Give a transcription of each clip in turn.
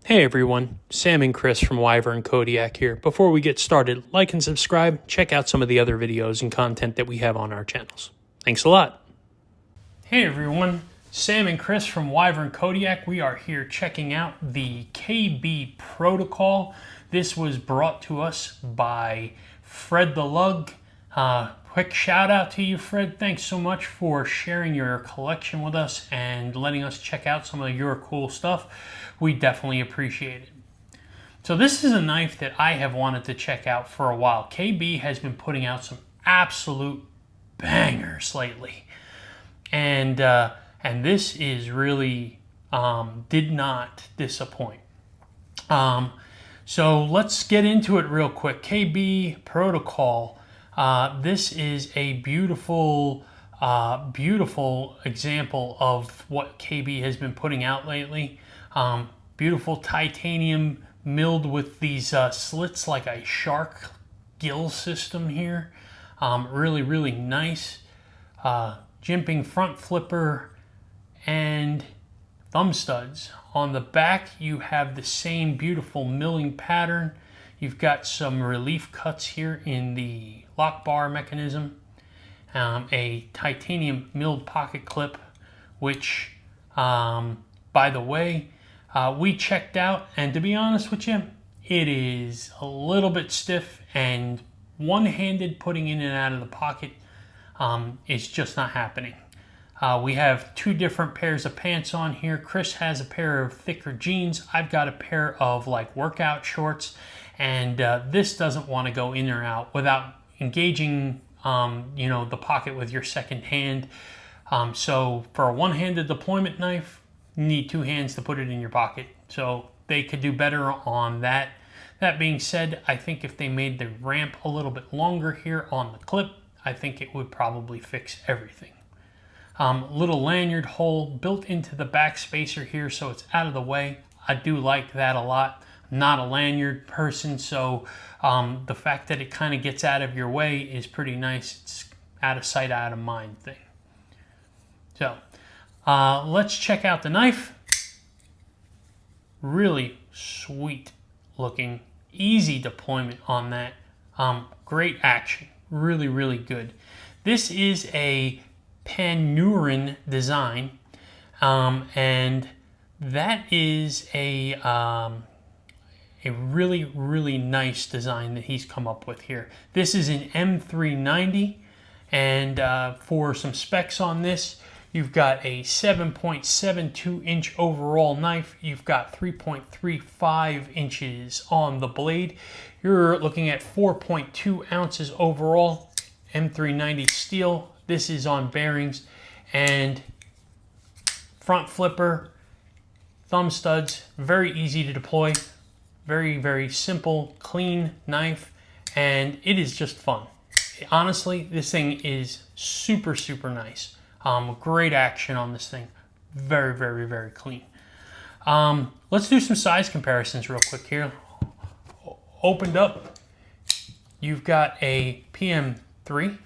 Hey everyone, Sam and Chris from Wyvern Kodiak here. Before we get started, like and subscribe, check out some of the other videos and content that we have on our channels. Thanks a lot. Hey everyone, Sam and Chris from Wyvern Kodiak. We are here checking out the KB protocol. This was brought to us by Fred the Lug. Quick shout out to you, Fred. Thanks so much for sharing your collection with us and letting us check out some of your cool stuff. We definitely appreciate it. So this is a knife that I have wanted to check out for a while. KB has been putting out some absolute bangers lately. And this is really did not disappoint. So let's get into it real quick. KB protocol. This is a beautiful example of what KB has been putting out lately. Beautiful titanium milled with these slits like a shark gill system here. Really nice. Jimping front flipper and thumb studs. On the back you have the same beautiful milling pattern. You've got some relief cuts here in the lock bar mechanism. A titanium milled pocket clip, which by the way, we checked out, and to be honest with you, it is a little bit stiff, and one-handed putting in and out of the pocket is just not happening. We have two different pairs of pants on here. Chris has a pair of thicker jeans. I've got a pair of like workout shorts, and this doesn't want to go in or out without engaging the pocket with your second hand. So for a one-handed deployment knife, you need two hands to put it in your pocket. So they could do better on that. That being said, I think if they made the ramp a little bit longer here on the clip, I think it would probably fix everything. Little lanyard hole built into the back spacer here, so it's out of the way. I do like that a lot. I'm not a lanyard person, so the fact that it kind of gets out of your way is pretty nice. It's out of sight, out of mind thing. So let's check out the knife. Really sweet looking, easy deployment on that. Great action, really good. This is a Panurin design, and that is a really nice design that he's come up with here. This is an M390, and for some specs on this, you've got a 7.72 inch overall knife. You've got 3.35 inches on the blade. You're looking at 4.2 ounces overall. M390 steel. This is on bearings, and front flipper, thumb studs, very easy to deploy. Very simple, clean knife, and it is just fun. Honestly, this thing is super nice. Great action on this thing. Very clean. Let's do some size comparisons real quick here. Opened up, you've got a PM3,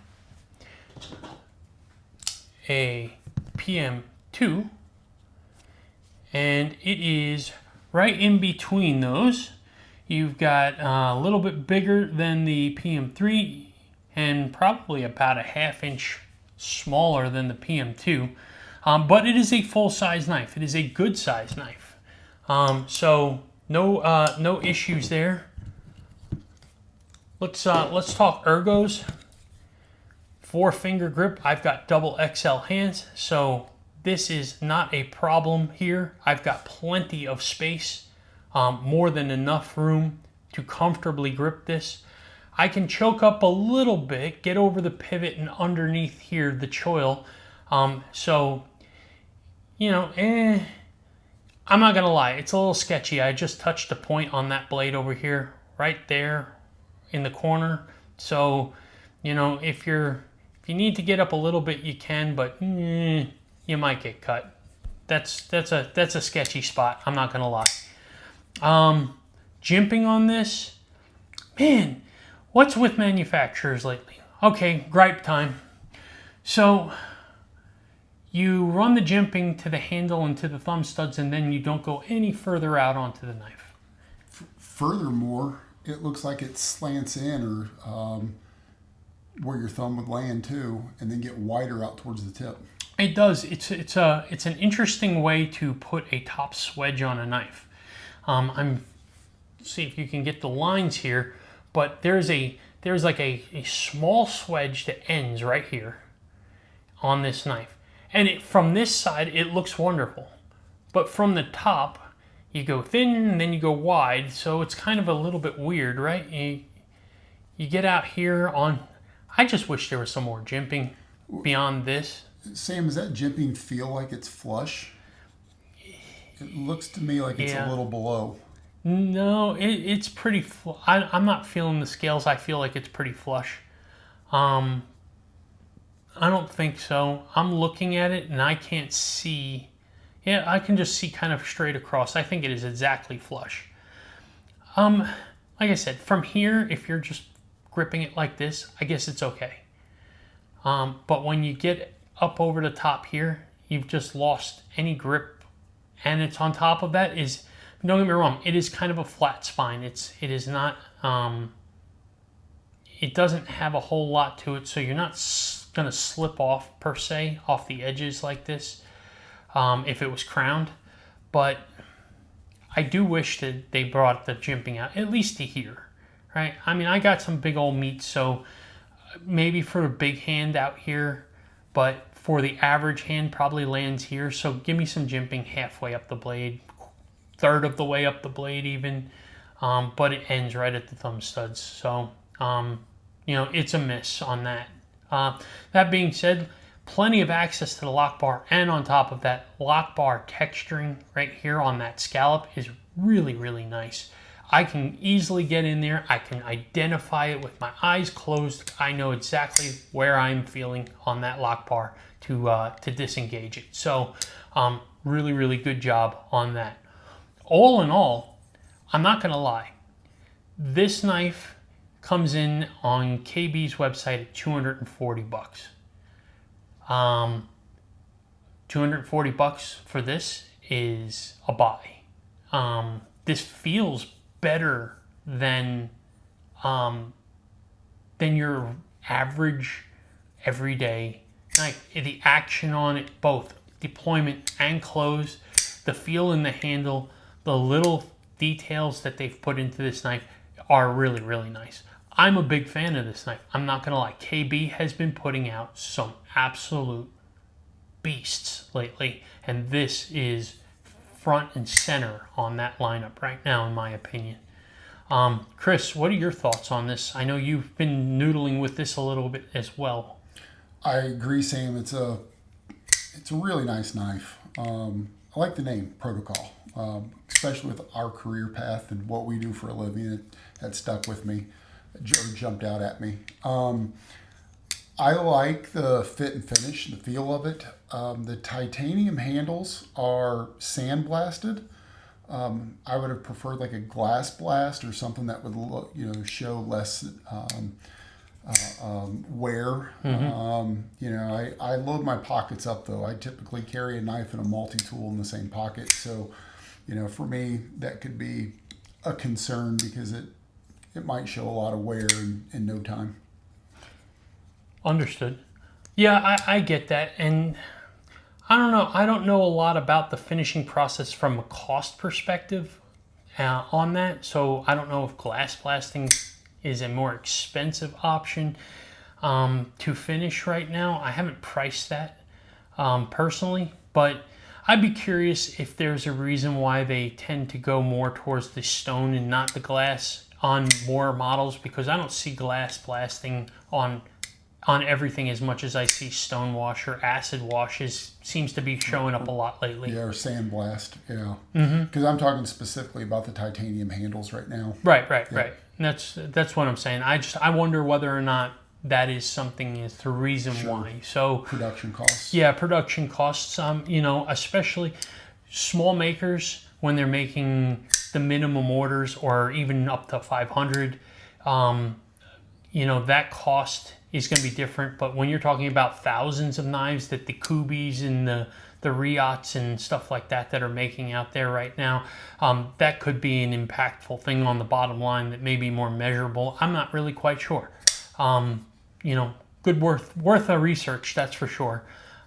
a PM2, and it is right in between those. You've got a little bit bigger than the PM3 and probably about a ½ inch smaller than the PM2, but it is a full-size knife. It is a good size knife, so no issues there. Let's talk ergos. 4-finger grip. I've got double XL hands, so this is not a problem here. I've got plenty of space, more than enough room to comfortably grip this. I can choke up a little bit, get over the pivot and underneath here the choil. So, I'm not gonna lie, it's a little sketchy. I just touched a point on that blade over here, right there in the corner. So, if you need to get up a little bit, you can, but you might get cut. That's a sketchy spot. I'm not gonna lie. Jimping on this, man. What's with manufacturers lately? Okay, gripe time. So You run the jimping to the handle and to the thumb studs, and then you don't go any further out onto the knife. Furthermore, it looks like it slants in or where your thumb would land too, and then get wider out towards the tip. It does. It's an interesting way to put a top swedge on a knife. See if you can get the lines here, but there's like a small swedge that ends right here on this knife, and from this side it looks wonderful, but from the top you go thin and then you go wide, so it's kind of a little bit weird, right? You get out here on. I just wish there was some more jimping beyond this. Sam, does that jimping feel like it's flush? It looks to me like it's a little below. No, it's pretty. I'm not feeling the scales. I feel like it's pretty flush. I don't think so. I'm looking at it and I can't see. Yeah, I can just see kind of straight across. I think it is exactly flush. Like I said, from here, if you're just gripping it like this, I guess it's okay. But when you get up over the top here, you've just lost any grip, and it's on top of that is, don't get me wrong, it is kind of a flat spine. It is not, it doesn't have a whole lot to it, so you're not going to slip off per se off the edges like this if it was crowned. But I do wish that they brought the jimping out at least to here, right? I mean, I got some big old meat, so maybe for a big hand out here, but for the average hand probably lands here. So give me some jimping halfway up the blade, third of the way up the blade even, but it ends right at the thumb studs. So, you know, it's a miss on that. That being said, plenty of access to the lock bar, and on top of that, lock bar texturing right here on that scallop is really, really nice. I can easily get in there. I can identify it with my eyes closed. I know exactly where I'm feeling on that lock bar to disengage it. So really, really good job on that. All in all, I'm not gonna lie, this knife comes in on KB's website at 240 bucks. 240 bucks for this is a buy. This feels better than your average everyday knife. The action on it, both deployment and close, the feel in the handle, the little details that they've put into this knife are really, really nice. I'm a big fan of this knife. I'm not gonna lie. KB has been putting out some absolute beasts lately, and this is front and center on that lineup right now, in my opinion. Chris, what are your thoughts on this? I know you've been noodling with this a little bit as well. I agree, Sam. It's a really nice knife. I like the name, Protocol, especially with our career path and what we do for a living. That stuck with me, jumped out at me. I like the fit and finish, the feel of it. The titanium handles are sandblasted. I would have preferred like a glass blast or something that would look, show less wear. Mm-hmm. I load my pockets up though. I typically carry a knife and a multi-tool in the same pocket. So, for me, that could be a concern because it might show a lot of wear in no time. Understood. Yeah, I get that. And I don't know. I don't know a lot about the finishing process from a cost perspective on that. So I don't know if glass blasting is a more expensive option to finish right now. I haven't priced that personally, but I'd be curious if there's a reason why they tend to go more towards the stone and not the glass on more models, because I don't see glass blasting on everything as much as I see stone wash or acid washes seems to be showing up a lot lately. Yeah, or sandblast, yeah. Mm-hmm. Because I'm talking specifically about the titanium handles right now. Right. And that's what I'm saying. I wonder whether or not that is something, is the reason why. So production costs. Yeah, production costs. Especially small makers when they're making the minimum orders or even up to 500. That cost is going to be different. But when you're talking about thousands of knives that the Kubis and the Riots and stuff like that are making out there right now, that could be an impactful thing on the bottom line that may be more measurable. I'm not really quite sure. You know, worth a research, that's for sure.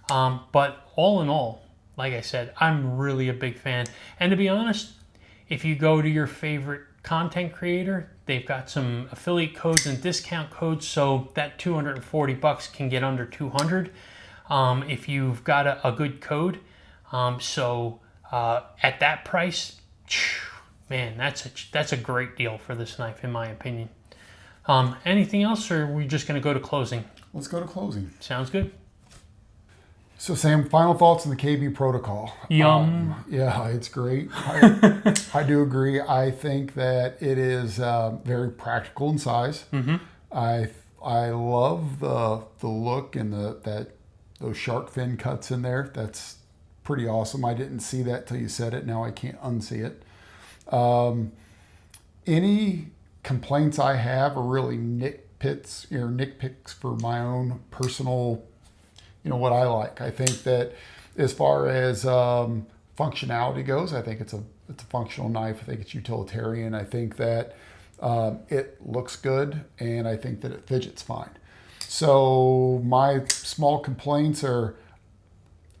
But all in all, like I said, I'm really a big fan. And to be honest, if you go to your favorite content creator, they've got some affiliate codes and discount codes, so that $240 can get under 200 if you've got a good code. At that price, man, that's a great deal for this knife, in my opinion. Anything else, or are we just going to go to closing? Let's go to closing. Sounds good. So Sam, final thoughts on the KB protocol. Yum. Yeah, it's great. I do agree. I think that it is very practical in size. Mm-hmm. I love the look and those shark fin cuts in there. That's pretty awesome. I didn't see that till you said it. Now I can't unsee it. Any complaints I have are really nitpicks for my own personal, what I like. I think that as far as functionality goes, I think it's a functional knife. I think it's utilitarian. I think that it looks good, and I think that it fidgets fine. So my small complaints are,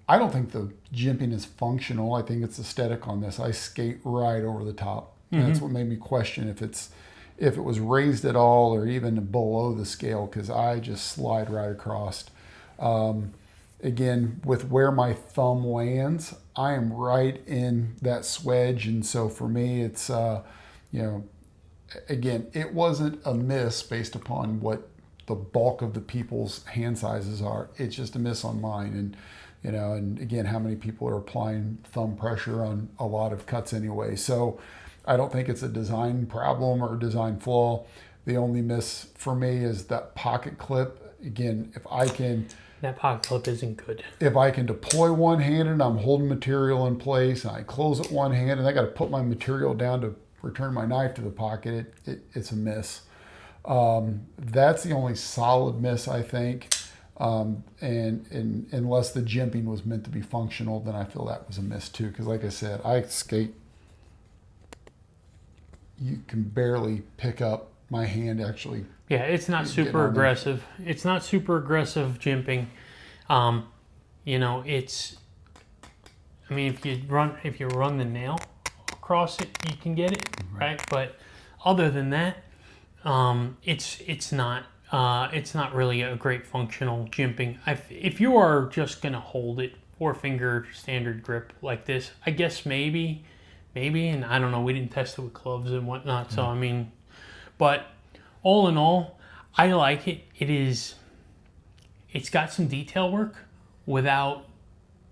I don't think the jimping is functional. I think it's aesthetic on this. I skate right over the top. Mm-hmm. That's what made me question if it was raised at all or even below the scale, because I just slide right across. Again, with where my thumb lands, I am right in that swedge. And so for me, it's, again, it wasn't a miss based upon what the bulk of the people's hand sizes are. It's just a miss on mine. And again, how many people are applying thumb pressure on a lot of cuts anyway. So I don't think it's a design problem or a design flaw. The only miss for me is that pocket clip. Again, that pocket clip isn't good. If I can deploy one-handed and I'm holding material in place and I close it one-handed and I got to put my material down to return my knife to the pocket, it's a miss. That's the only solid miss, I think. And unless the jimping was meant to be functional, then I feel that was a miss too. Because like I said, I skate. You can barely pick up my hand actually. Yeah, it's not super aggressive. It's not super aggressive jimping. If you run the nail across it, you can get it, right? But other than that, it's not really a great functional jimping. If you are just gonna hold it 4-finger standard grip like this, I guess maybe, and I don't know. We didn't test it with gloves and whatnot, so but all in all, I like it. It's got some detail work without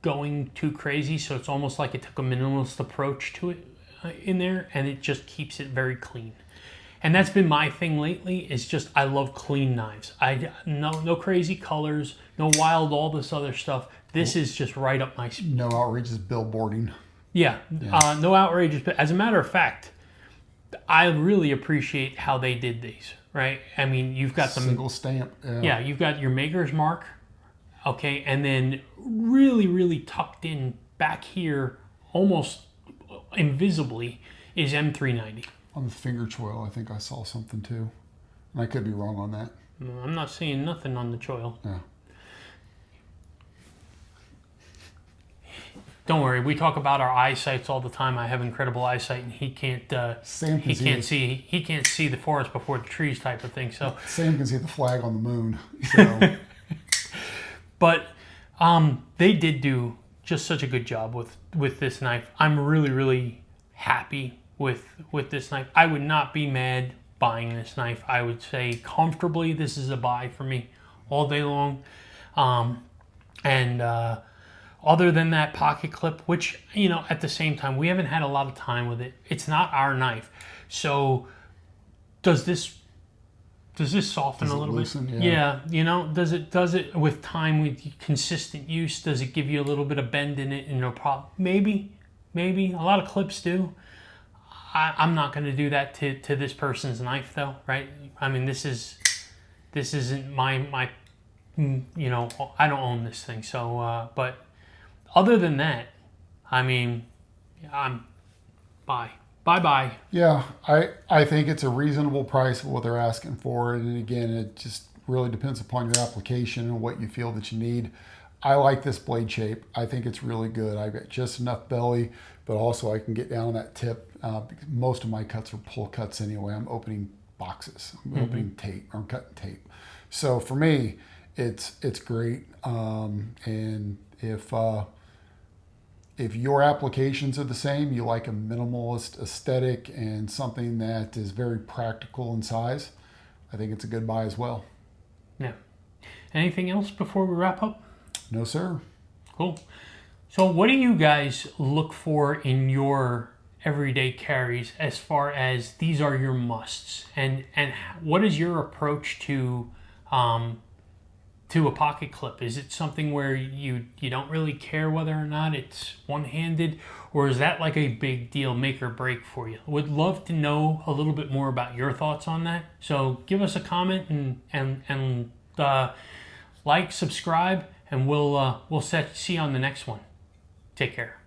going too crazy, so it's almost like it took a minimalist approach to it in there, and it just keeps it very clean. And that's been my thing lately, is just I love clean knives. No crazy colors, no wild all this other stuff. This is just right up my speed. No outrageous billboarding. Yeah. No outrageous. But as a matter of fact, I really appreciate how they did these, right? I mean, you've got single stamp. Yeah, you've got your maker's mark, okay, and then really, really tucked in back here, almost invisibly, is M390. On the finger choil, I think I saw something too. And I could be wrong on that. I'm not seeing nothing on the choil. Yeah. Don't worry, we talk about our eyesights all the time. I have incredible eyesight, and he can't. Sam can he can't see the forest before the trees, type of thing. So Sam can see the flag on the moon. So. But they did do just such a good job with this knife. I'm really, really happy with this knife. I would not be mad buying this knife. I would say comfortably this is a buy for me all day long. Other than that pocket clip, which, at the same time, we haven't had a lot of time with it. It's not our knife. So does this soften a little bit? Yeah. Does it with time, with consistent use, does it give you a little bit of bend in it and no problem? Maybe. A lot of clips do. I'm not going to do that to this person's knife though, right? I mean, this is this isn't my you know, I don't own this thing. So, but other than that, I mean, I'm bye. Yeah, I think it's a reasonable price for what they're asking for. And again, it just really depends upon your application and what you feel that you need. I like this blade shape. I think it's really good. I've got just enough belly, but also I can get down on that tip. Because most of my cuts are pull cuts anyway. I'm opening boxes. I'm opening tape. I'm cutting tape. So for me, it's great. And if your applications are the same, you like a minimalist aesthetic and something that is very practical in size, I think it's a good buy as well. Yeah. Anything else before we wrap up? No, sir. Cool. So what do you guys look for in your everyday carries as far as these are your musts? And what is your approach to a pocket clip? Is it something where you don't really care whether or not it's one-handed, or is that like a big deal, make or break for you? Would love to know a little bit more about your thoughts on that. So give us a comment and like, subscribe, and we'll see you on the next one. Take care.